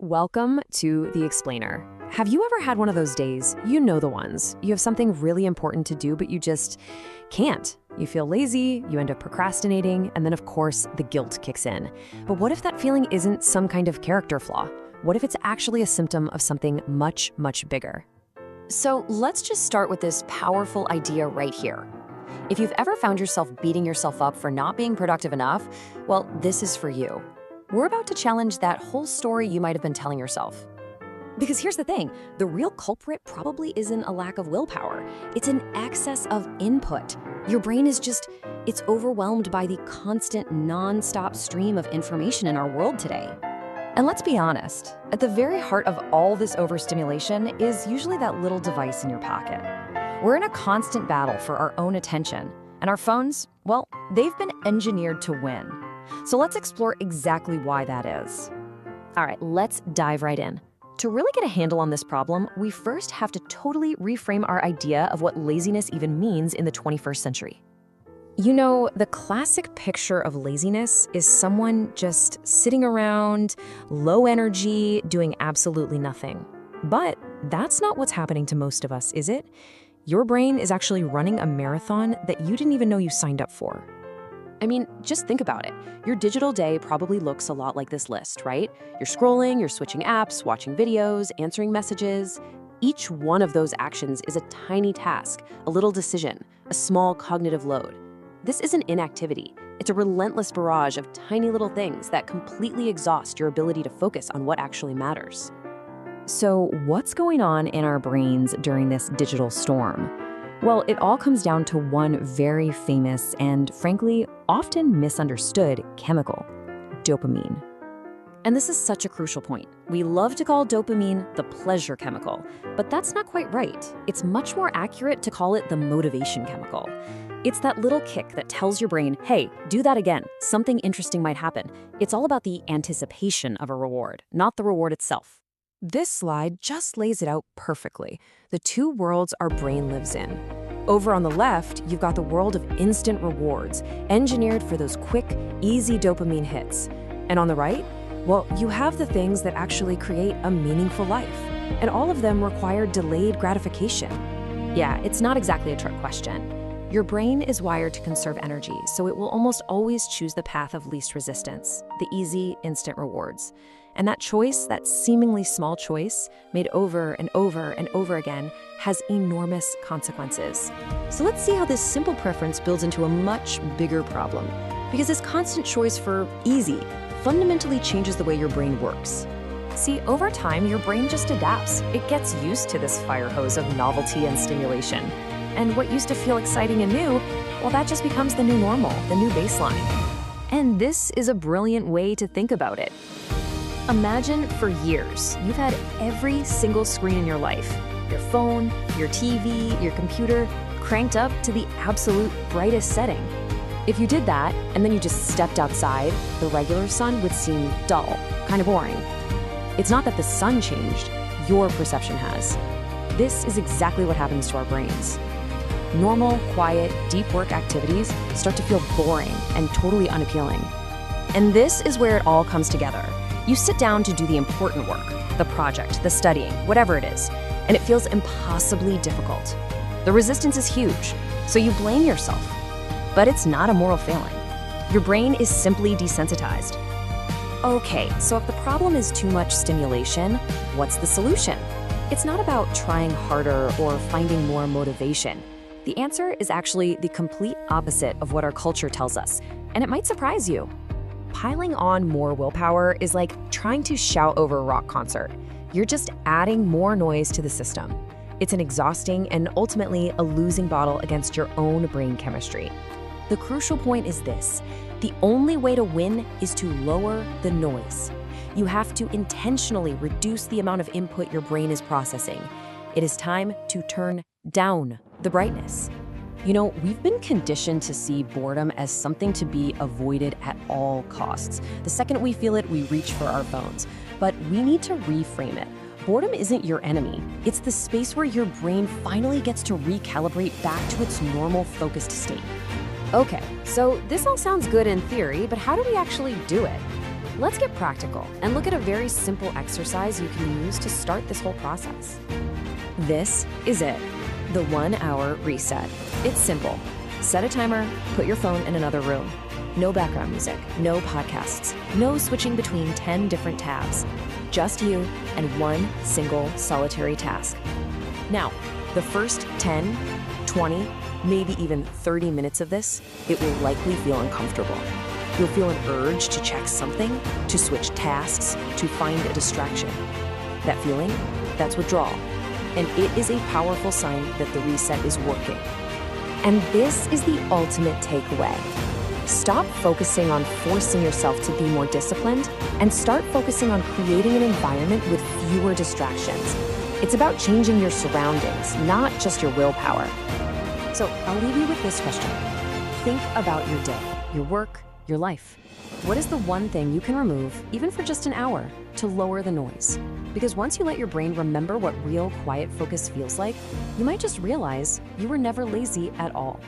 Welcome to The Explainer. Have you ever had one of those days? You know the ones. You have something really important to do, but you just can't. You feel lazy, you end up procrastinating, and then of course, the guilt kicks in. But what if that feeling isn't some kind of character flaw? What if it's actually a symptom of something much, much bigger? So let's just start with this powerful idea right here. If you've ever found yourself beating yourself up for not being productive enough, well, this is for you. We're about to challenge that whole story you might have been telling yourself. Because here's the thing, the real culprit probably isn't a lack of willpower. It's an excess of input. Your brain is it's overwhelmed by the constant, non-stop stream of information in our world today. And let's be honest, at the very heart of all this overstimulation is usually that little device in your pocket. We're in a constant battle for our own attention, and our phones, well, they've been engineered to win. So let's explore exactly why that is. All right, let's dive right in. To really get a handle on this problem, we first have to totally reframe our idea of what laziness even means in the 21st century. You know, the classic picture of laziness is someone just sitting around, low energy, doing absolutely nothing. But that's not what's happening to most of us, is it? Your brain is actually running a marathon that you didn't even know you signed up for. I mean, just think about it. Your digital day probably looks a lot like this list, right? You're scrolling, you're switching apps, watching videos, answering messages. Each one of those actions is a tiny task, a little decision, a small cognitive load. This isn't inactivity. It's a relentless barrage of tiny little things that completely exhaust your ability to focus on what actually matters. So what's going on in our brains during this digital storm? Well, it all comes down to one very famous and, frankly, often misunderstood chemical: dopamine. And this is such a crucial point. We love to call dopamine the pleasure chemical, but that's not quite right. It's much more accurate to call it the motivation chemical. It's that little kick that tells your brain, hey, do that again, something interesting might happen. It's all about the anticipation of a reward, not the reward itself. This slide just lays it out perfectly, the two worlds our brain lives in. Over on the left, you've got the world of instant rewards, engineered for those quick, easy dopamine hits. And on the right, well, you have the things that actually create a meaningful life. And all of them require delayed gratification. Yeah, it's not exactly a trick question. Your brain is wired to conserve energy, so it will almost always choose the path of least resistance, the easy, instant rewards. And that choice, that seemingly small choice, made over and over and over again, has enormous consequences. So let's see how this simple preference builds into a much bigger problem. Because this constant choice for easy fundamentally changes the way your brain works. See, over time, your brain just adapts. It gets used to this fire hose of novelty and stimulation. And what used to feel exciting and new, well, that just becomes the new normal, the new baseline. And this is a brilliant way to think about it. Imagine for years, you've had every single screen in your life, your phone, your TV, your computer, cranked up to the absolute brightest setting. If you did that, and then you just stepped outside, the regular sun would seem dull, kind of boring. It's not that the sun changed, your perception has. This is exactly what happens to our brains. Normal, quiet, deep work activities start to feel boring and totally unappealing. And this is where it all comes together. You sit down to do the important work, the project, the studying, whatever it is, and it feels impossibly difficult. The resistance is huge, so you blame yourself. But it's not a moral failing. Your brain is simply desensitized. Okay, so if the problem is too much stimulation, what's the solution? It's not about trying harder or finding more motivation. The answer is actually the complete opposite of what our culture tells us, and it might surprise you. Piling on more willpower is like trying to shout over a rock concert. You're just adding more noise to the system. It's an exhausting and ultimately a losing battle against your own brain chemistry. The crucial point is this: the only way to win is to lower the noise. You have to intentionally reduce the amount of input your brain is processing. It is time to turn down the brightness. You know, we've been conditioned to see boredom as something to be avoided at all costs. The second we feel it, we reach for our phones. But we need to reframe it. Boredom isn't your enemy. It's the space where your brain finally gets to recalibrate back to its normal focused state. Okay, so this all sounds good in theory, but how do we actually do it? Let's get practical and look at a very simple exercise you can use to start this whole process. This is it, the 1 hour reset. It's simple. Set a timer, put your phone in another room. No background music, no podcasts, no switching between 10 different tabs. Just you and one single solitary task. Now, the first 10, 20, maybe even 30 minutes of this, it will likely feel uncomfortable. You'll feel an urge to check something, to switch tasks, to find a distraction. That feeling, that's withdrawal. And it is a powerful sign that the reset is working. And this is the ultimate takeaway. Stop focusing on forcing yourself to be more disciplined and start focusing on creating an environment with fewer distractions. It's about changing your surroundings, not just your willpower. So I'll leave you with this question. Think about your day, your work, your life. What is the one thing you can remove, even for just an hour, to lower the noise? Because once you let your brain remember what real quiet focus feels like, you might just realize you were never lazy at all.